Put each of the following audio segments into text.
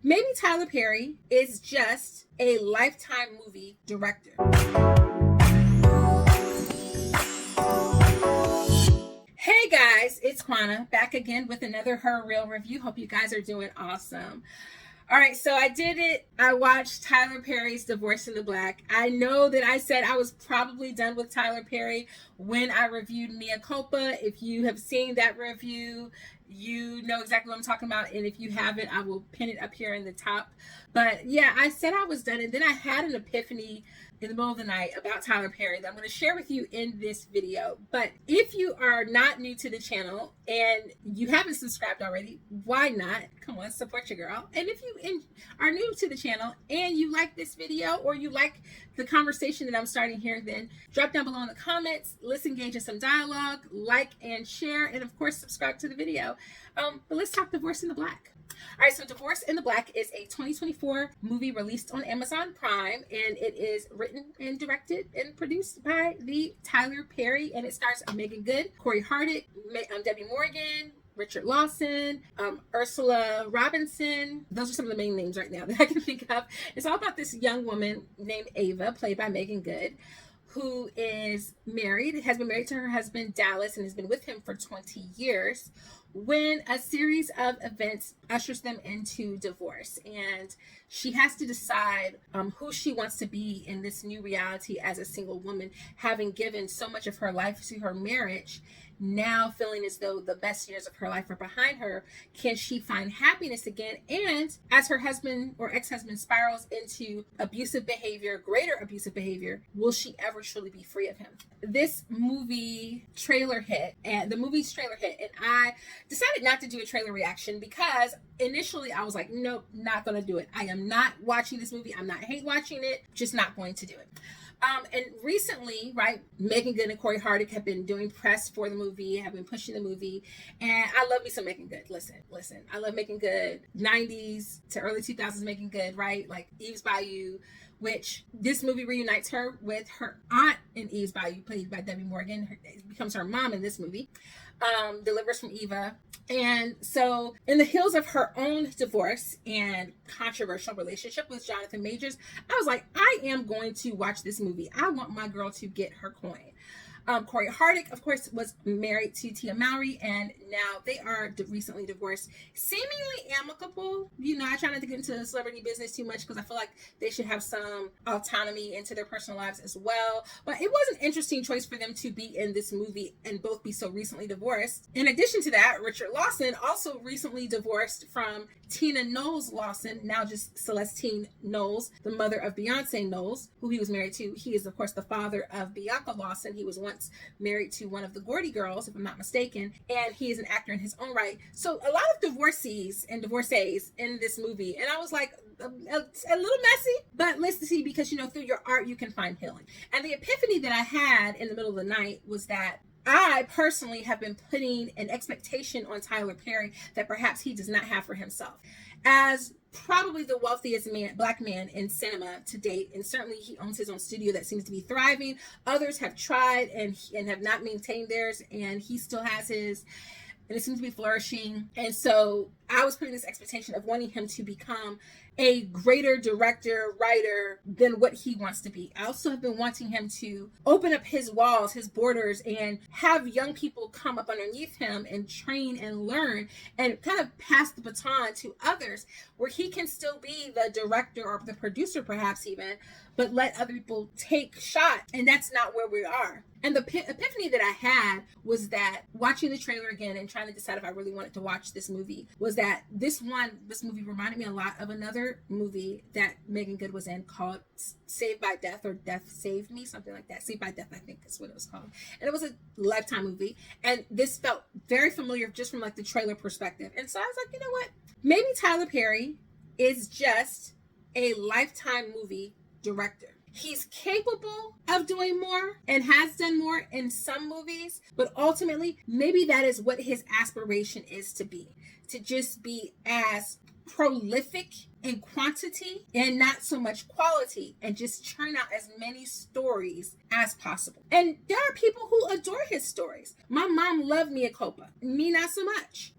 Maybe Tyler Perry is just a Lifetime movie director. Hey guys, it's Quana back again with another Her Real review. Hope you guys are doing awesome. All right, so I did it. I watched Tyler Perry's Divorce in the Black. I know that I said I was probably done with Tyler Perry when I reviewed Mea Culpa. If you have seen that review, you know exactly what I'm talking about. And if you haven't, I will pin it up here in the top. But yeah, I said I was done. And then I had an epiphany in the middle of the night about Tyler Perry that I'm going to share with you in this video. But if you are not new to the channel and you haven't subscribed already, why not? Come on, support your girl. And if you are new to the channel and you like this video or you like the conversation that I'm starting here, then drop down below in the comments. Let's engage in some dialogue, like and share, and of course subscribe to the video. But let's talk Divorce in the Black. All right, so Divorce in the Black is a 2024 movie released on Amazon Prime, and it is written and directed and produced by the Tyler Perry, and it stars Megan Good, Corey Hardick, Debbie Morgan, Richard Lawson, Ursula Robinson. Those are some of the main names right now that I can think of. It's all about this young woman named Ava, played by Megan Good, who is married, has been married to her husband Dallas, and has been with him for 20 years, when a series of events ushers them into divorce. And she has to decide who she wants to be in this new reality as a single woman, having given so much of her life to her marriage. Now feeling as though the best years of her life are behind her, can she find happiness again? And as her husband or ex-husband spirals into abusive behavior, greater abusive behavior, will she ever truly be free of him? This movie trailer hit, and I decided not to do a trailer reaction because initially I was like, nope, not gonna do it. I am not watching this movie. I'm not hate watching it, just not going to do it. And recently, right, Megan Good and Corey Hardick have been doing press for the movie, have been pushing the movie, and I love me some Megan Good. Listen, I love Megan Good, 90s to early 2000s Megan Good, right? Like Eve's Bayou, which this movie reunites her with her aunt in Eve's Bayou, played by Debbie Morgan. Becomes her mom in this movie, delivers from Eva. And so in the heels of her own divorce and controversial relationship with Jonathan Majors, I was like, I am going to watch this movie. I want my girl to get her coin. Corey Hardick, of course, was married to Tia Mowry, and now they are recently divorced, seemingly amicable. You know, I try not to get into celebrity business too much because I feel like they should have some autonomy into their personal lives as well. But it was an interesting choice for them to be in this movie and both be so recently divorced. In addition to that, Richard Lawson also recently divorced from Tina Knowles Lawson, now just Celestine Knowles, the mother of Beyonce Knowles, who he was married to. He is, of course, the father of Bianca Lawson. He was once married to one of the Gordy girls, if I'm not mistaken, and he is an actor in his own right. So a lot of divorcees and divorcees in this movie, and I was like, a little messy, but let's see, because you know, through your art you can find healing. And the epiphany that I had in the middle of the night was that I personally have been putting an expectation on Tyler Perry that perhaps he does not have for himself. As probably the wealthiest black man in cinema to date, and certainly he owns his own studio that seems to be thriving. Others have tried and have not maintained theirs, and he still has his, and it seems to be flourishing. And so I was putting this expectation of wanting him to become a greater director, writer than what he wants to be. I also have been wanting him to open up his walls, his borders, and have young people come up underneath him and train and learn and kind of pass the baton to others, where he can still be the director or the producer perhaps even, but let other people take shot. And that's not where we are. And the epiphany that I had was that watching the trailer again and trying to decide if I really wanted to watch this movie was that this movie reminded me a lot of another movie that Megan Good was in called Saved by Death, or Death Saved Me, something like that. Saved by Death, I think is what it was called. And it was a Lifetime movie. And this felt very familiar just from like the trailer perspective. And so I was like, you know what? Maybe Tyler Perry is just a Lifetime movie director. He's capable of doing more and has done more in some movies, but ultimately, maybe that is what his aspiration is to be. To just be as prolific in quantity and not so much quality, and just churn out as many stories as possible. And there are people who adore his stories. My mom loved Mia Copa, me not so much.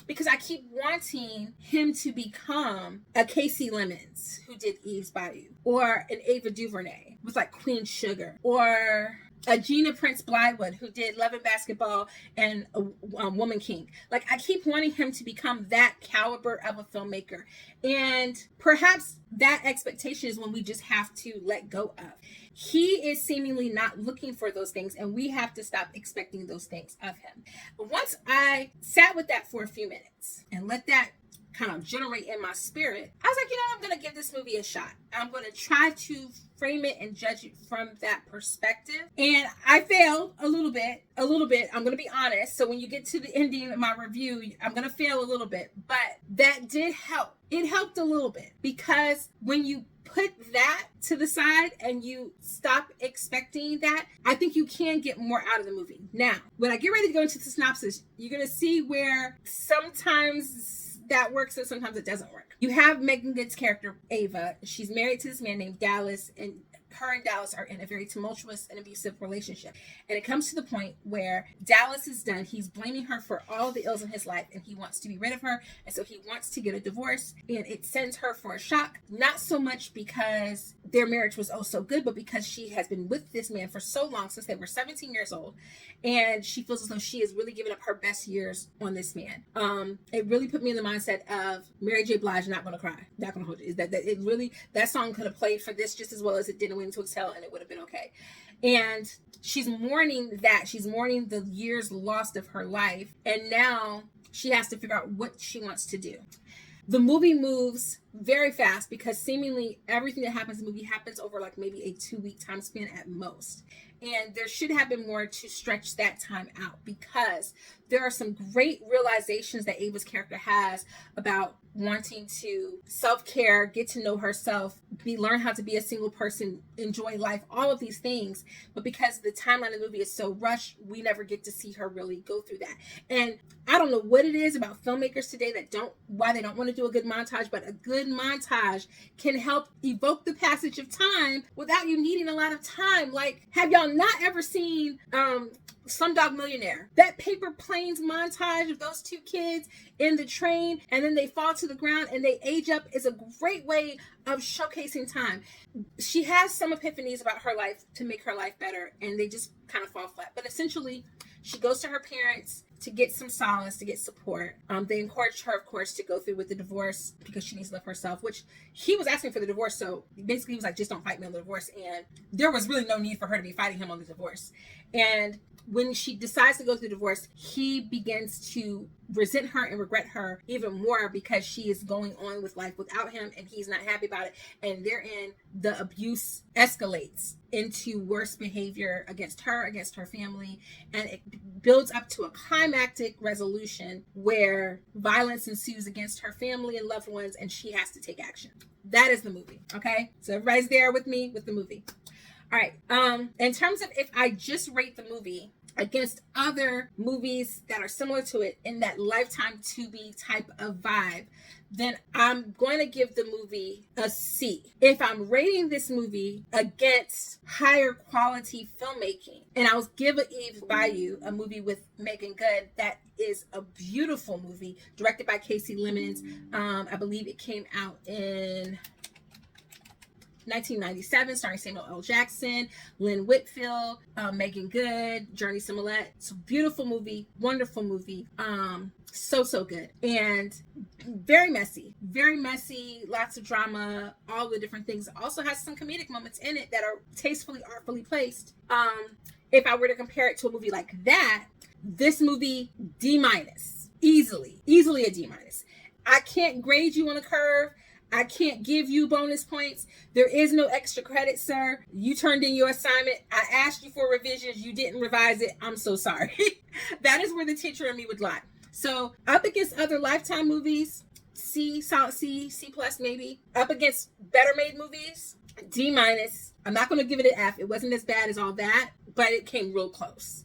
Because I keep wanting him to become a Casey Lemons, who did Eve's Bayou, or an Ava DuVernay with like Queen Sugar, or a Gina Prince Blywood, who did Love and Basketball and Woman King. Like, I keep wanting him to become that caliber of a filmmaker. And perhaps that expectation is when we just have to let go of. He is seemingly not looking for those things, and we have to stop expecting those things of him. But once I sat with that for a few minutes and let that kind of generate in my spirit, I was like, I'm going to give this movie a shot. I'm going to try to frame it and judge it from that perspective. And I failed a little bit. I'm going to be honest. So when you get to the ending of my review, I'm going to fail a little bit, but that did help. It helped a little bit, because when you put that to the side and you stop expecting that, I think you can get more out of the movie. Now, when I get ready to go into the synopsis, you're going to see where sometimes that works and sometimes it doesn't work. You have Megan Good's character, Ava. She's married to this man named Dallas, and her and Dallas are in a very tumultuous and abusive relationship. And it comes to the point where Dallas is done. He's blaming her for all the ills in his life, and he wants to be rid of her. And so he wants to get a divorce, and it sends her for a shock. Not so much because their marriage was oh so good, but because she has been with this man for so long, since they were 17 years old. And she feels as though she has really given up her best years on this man. It really put me in the mindset of Mary J. Blige, Not Gonna Cry. Not Gonna Hold You. Is that it really, that song could have played for this just as well as it did in Waiting to Exhale, and it would have been okay. And she's mourning that. She's mourning the years lost of her life. And now she has to figure out what she wants to do. The movie moves very fast, because seemingly everything that happens in the movie happens over like maybe a 2-week time span at most. And there should have been more to stretch that time out, because there are some great realizations that Ava's character has about wanting to self-care, get to know herself, learn how to be a single person, enjoy life, all of these things. But because the timeline of the movie is so rushed, we never get to see her really go through that. And I don't know what it is about filmmakers today why they don't want to do a good montage, but a good montage can help evoke the passage of time without you needing a lot of time. Like, have y'all not ever seen Slumdog Millionaire? That paper planes montage of those two kids in the train, and then they fall to the ground and they age up, is a great way of showcasing time. She has some epiphanies about her life to make her life better, and they just kind of fall flat. But essentially, she goes to her parents to get some solace, to get support. They encouraged her, of course, to go through with the divorce because she needs to love herself, which he was asking for the divorce. So basically he was like, just don't fight me on the divorce. And there was really no need for her to be fighting him on the divorce. And when she decides to go through the divorce, he begins to resent her and regret her even more, because she is going on with life without him and he's not happy about it. And therein, the abuse escalates into worse behavior against her family, and it builds up to a climactic resolution where violence ensues against her family and loved ones, and she has to take action. That is the movie. Okay, so everybody's there with me with the movie. All right. In terms of if I just rate the movie against other movies that are similar to it in that Lifetime Tubi type of vibe, then I'm going to give the movie a C. If I'm rating this movie against higher quality filmmaking, and I'll give Eve's Bayou, a movie with Megan Good that is a beautiful movie directed by Casey Lemons. I believe it came out in 1997, starring Samuel L. Jackson, Lynn Whitfield, Megan Good, Journey Smollett. It's a beautiful movie, wonderful movie. So good. And very messy, lots of drama, all the different things. It also has some comedic moments in it that are tastefully, artfully placed. If I were to compare it to a movie like that, this movie, D-, easily a D-. I can't grade you on a curve. I can't give you bonus points. There is no extra credit, sir. You turned in your assignment. I asked you for revisions. You didn't revise it. I'm so sorry. That is where the teacher in me would lie. So up against other Lifetime movies, C, solid C, C+ maybe. Up against better made movies, D-. I'm not going to give it an F. It wasn't as bad as all that, but it came real close.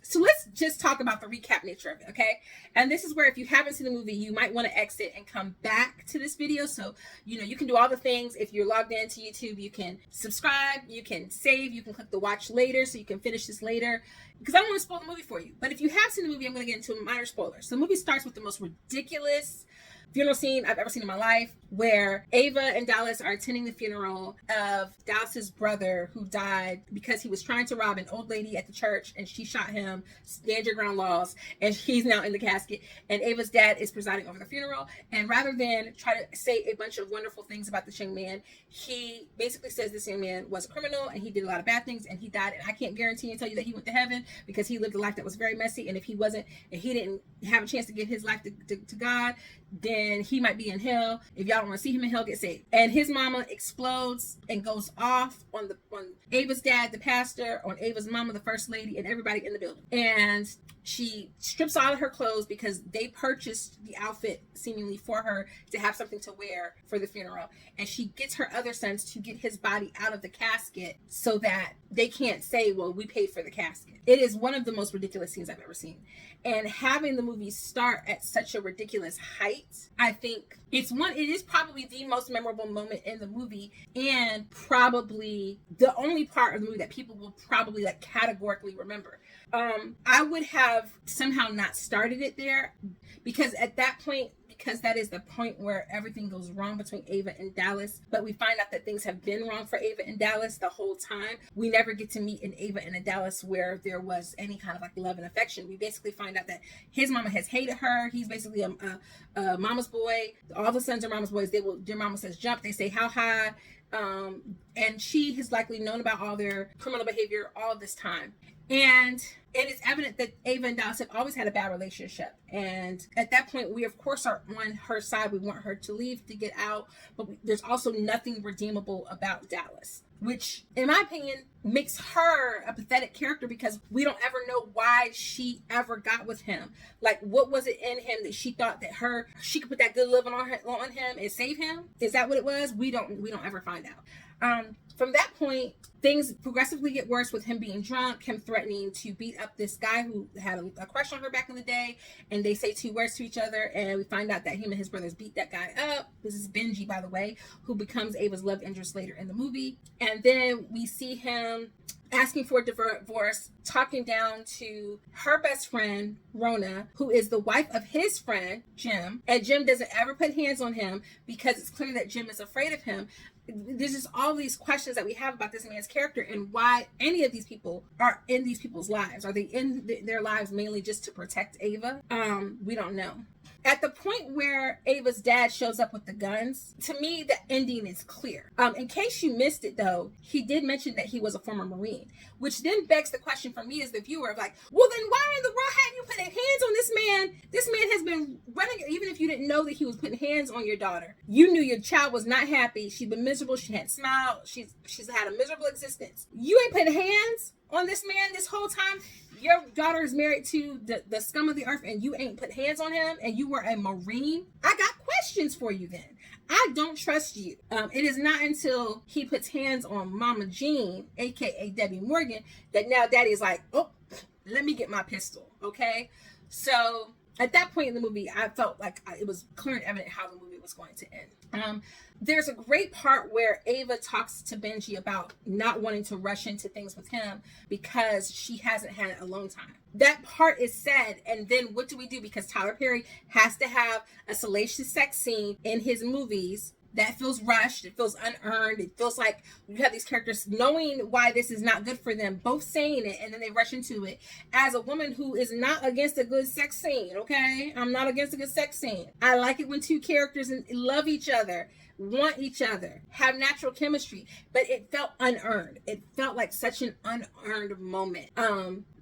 So let's just talk about the recap nature of it, okay? And this is where, if you haven't seen the movie, you might want to exit and come back to this video. So, you can do all the things. If you're logged into YouTube, you can subscribe, you can save, you can click the watch later so you can finish this later, because I don't want to spoil the movie for you. But if you have seen the movie, I'm going to get into minor spoilers. So the movie starts with the most ridiculous funeral scene I've ever seen in my life, where Ava and Dallas are attending the funeral of Dallas's brother, who died because he was trying to rob an old lady at the church, and she shot him, stand your ground laws, and he's now in the casket. And Ava's dad is presiding over the funeral, and rather than try to say a bunch of wonderful things about this young man, he basically says this young man was a criminal and he did a lot of bad things and he died, and I can't guarantee and tell you that he went to heaven, because he lived a life that was very messy, and if he wasn't, and he didn't have a chance to give his life to God, then he might be in hell. If y'all don't want to see him in hell, get saved. And his mama explodes and goes off on Ava's dad, the pastor, on Ava's mama, the first lady, and everybody in the building. And she strips all of her clothes because they purchased the outfit seemingly for her to have something to wear for the funeral. And she gets her other sons to get his body out of the casket so that they can't say, well, we paid for the casket. It is one of the most ridiculous scenes I've ever seen. And having the movie start at such a ridiculous height, I think it is probably the most memorable moment in the movie, and probably the only part of the movie that people will probably categorically remember. I would have somehow not started it there, because at that point, because that is the point where everything goes wrong between Ava and Dallas, but we find out that things have been wrong for Ava and Dallas the whole time. We never get to meet an Ava and a Dallas where there was any kind of love and affection. We basically find out that his mama has hated her. He's basically a mama's boy. All the sons are mama's boys. Their mama says jump, they say how high. And she has likely known about all their criminal behavior all this time. And it is evident that Ava and Dallas have always had a bad relationship. And at that point, we, of course, are on her side. We want her to leave, to get out. But there's also nothing redeemable about Dallas, which, in my opinion, makes her a pathetic character, because we don't ever know why she ever got with him. What was it in him that she thought that she could put that good living on him and save him? Is that what it was? We don't ever find out. From that point, things progressively get worse, with him being drunk, him threatening to beat up this guy who had a crush on her back in the day, and they say 2 words to each other, and we find out that him and his brothers beat that guy up. This is Benji, by the way, who becomes Ava's love interest later in the movie. And then we see him asking for a divorce, talking down to her best friend, Rona, who is the wife of his friend, Jim. And Jim doesn't ever put hands on him because it's clear that Jim is afraid of him. There's just all these questions that we have about this man's character, and why any of these people are in these people's lives. Are they in their lives mainly just to protect Ava? We don't know. At the point where Ava's dad shows up with the guns, to me, the ending is clear. In case you missed it, though, he did mention that he was a former Marine, which then begs the question for me as the viewer of well, then why in the world hadn't you put hands on this man? This man has been running, even if you didn't know that he was putting hands on your daughter. You knew your child was not happy. She'd been miserable. She hadn't smiled. She's had a miserable existence. You ain't putting hands on this man this whole time. Your daughter is married to the scum of the earth, and you ain't put hands on him, and you were a Marine. I got questions for you then. I don't trust you. It is not until he puts hands on Mama Jean, aka Debbie Morgan, that now Daddy is oh, let me get my pistol, okay? So at that point in the movie, I felt like it was clear and evident how the movie was going to end. There's a great part where Ava talks to Benji about not wanting to rush into things with him because she hasn't had alone time. That part is said, and then what do we do? Because Tyler Perry has to have a salacious sex scene in his movies that feels rushed, it feels unearned, it feels like you have these characters knowing why this is not good for them, both saying it, and then they rush into it. As a woman who is not against a good sex scene, okay? I'm not against a good sex scene. I like it when 2 characters love each other, want each other, have natural chemistry, but it felt unearned. It felt like such an unearned moment.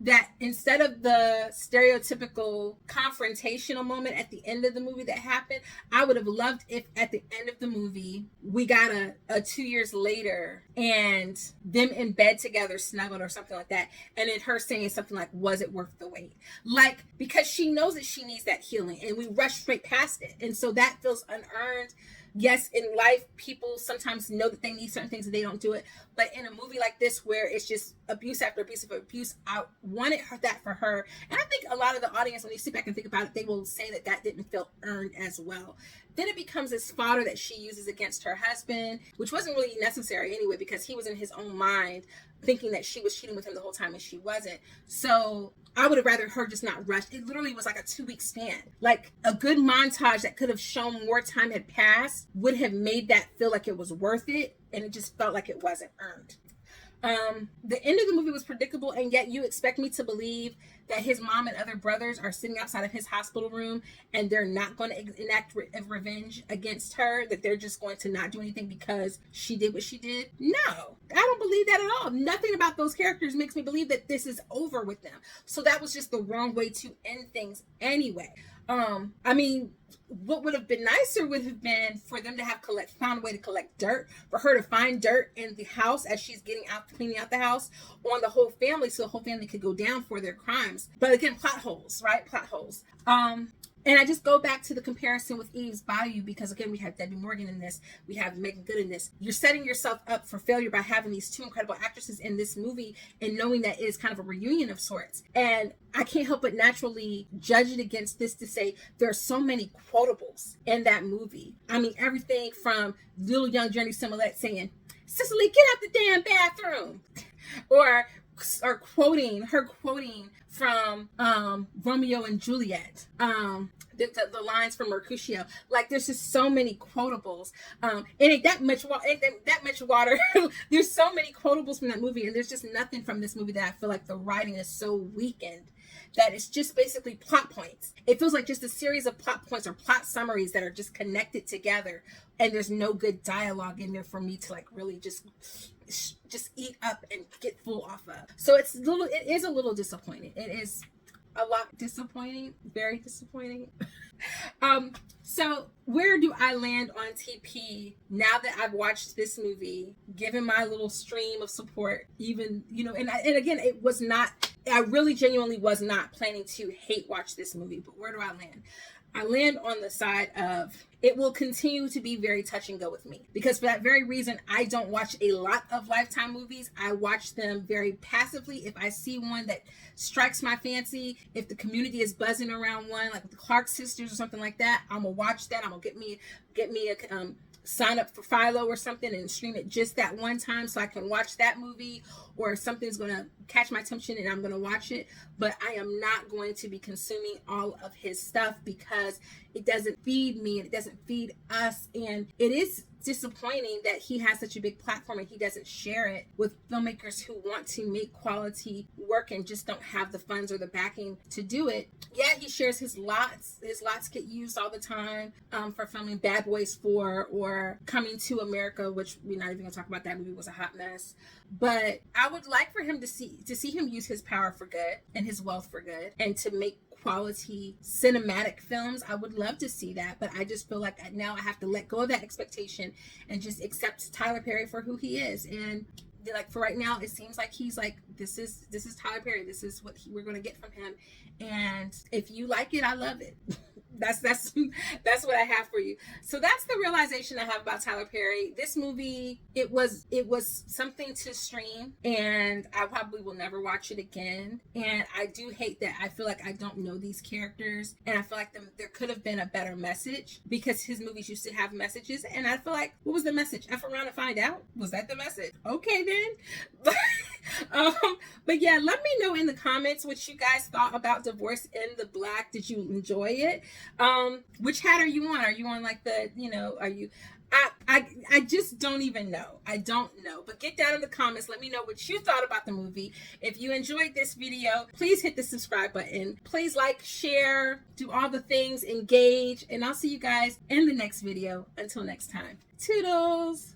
That instead of the stereotypical confrontational moment at the end of the movie that happened, I would have loved if at the end of the movie we got a 2 years later and them in bed together, snuggled or something like that, and then her saying something like, was it worth the wait? Because she knows that she needs that healing, and we rush straight past it, and so that feels unearned. Yes, in life, people sometimes know that they need certain things and they don't do it. But in a movie like this, where it's just abuse after abuse after abuse, I wanted that for her. And I think a lot of the audience, when they sit back and think about it, they will say that that didn't feel earned as well. Then it becomes this fodder that she uses against her husband, which wasn't really necessary anyway, because he was in his own mind thinking that she was cheating with him the whole time and she wasn't. So I would have rather her just not rush. It literally was like a 2-week span. Like a good montage that could have shown more time had passed would have made that feel like it was worth it. And it just felt like it wasn't earned. The end of the movie was predictable, and yet you expect me to believe that his mom and other brothers are sitting outside of his hospital room and they're not going to enact revenge against her, that they're just going to not do anything because she did what she did. No, I don't believe that at all. Nothing about those characters makes me believe that this is over with them. So that was just the wrong way to end things anyway. I mean, what would have been nicer would have been for them to have found a way to collect dirt, for her to find dirt in the house as she's cleaning out the house on the whole family, so the whole family could go down for their crimes. But again, plot holes, right? Plot holes. And I just go back to the comparison with Eve's Bayou, because again, we have Debbie Morgan in this, we have Megan Good in this. You're setting yourself up for failure by having these two incredible actresses in this movie and knowing that it is kind of a reunion of sorts. And I can't help but naturally judge it against this to say there are so many quotables in that movie. I mean, everything from little young Journey Smollett saying, "Cicely, get out the damn bathroom," or quoting from Romeo and Juliet, the lines from Mercutio. Like, there's just so many quotables. It ain't that much water. There's so many quotables from that movie, and there's just nothing from this movie that I feel like the writing is so weakened that it's just basically plot points. It feels like just a series of plot points or plot summaries that are just connected together, and there's no good dialogue in there for me to like really just eat up and get full off of. So it is a little disappointing. It is a lot disappointing, very disappointing. So where do I land on TP now that I've watched this movie, given my little stream of support, even, and again, it was not, I really genuinely was not planning to hate watch this movie, but where do I land? I land on the side of it will continue to be very touch and go with me, because for that very reason, I don't watch a lot of Lifetime movies. I watch them very passively. If I see one that strikes my fancy, if the community is buzzing around one, like the Clark sisters or something like that, I'm gonna watch that. I'm gonna get me a sign up for Philo or something and stream it just that one time so I can watch that movie, or something's going to catch my attention and I'm going to watch it. But I am not going to be consuming all of his stuff because it doesn't feed me and it doesn't feed us. And it is disappointing that he has such a big platform and he doesn't share it with filmmakers who want to make quality work and just don't have the funds or the backing to do it. Yeah, he shares his lots. His lots get used all the time for filming Bad Boys 4 or Coming to America, which we're not even going to talk about. That movie was a hot mess. But I would like for him to see him use his power for good and his wealth for good and to make quality cinematic films. I would love to see that, but I just feel like now I have to let go of that expectation and just accept Tyler Perry for who he is. And like for right now, it seems like he's like, this is Tyler Perry. This is what we're going to get from him. And if you like it, I love it. That's what I have for you. So that's the realization I have about Tyler Perry. This movie, it was something to stream, and I probably will never watch it again. And I do hate that I feel like I don't know these characters, and I feel like there could have been a better message, because his movies used to have messages, and I feel like, what was the message? F around and find out? Was that the message? Okay then. But yeah, let me know in the comments what you guys thought about Divorce in the Black. Did you enjoy it? Which hat are you on? Are you on like the, are you, I just don't even know. I don't know. But get down in the comments. Let me know what you thought about the movie. If you enjoyed this video, please hit the subscribe button. Please like, share, do all the things, engage, and I'll see you guys in the next video. Until next time. Toodles!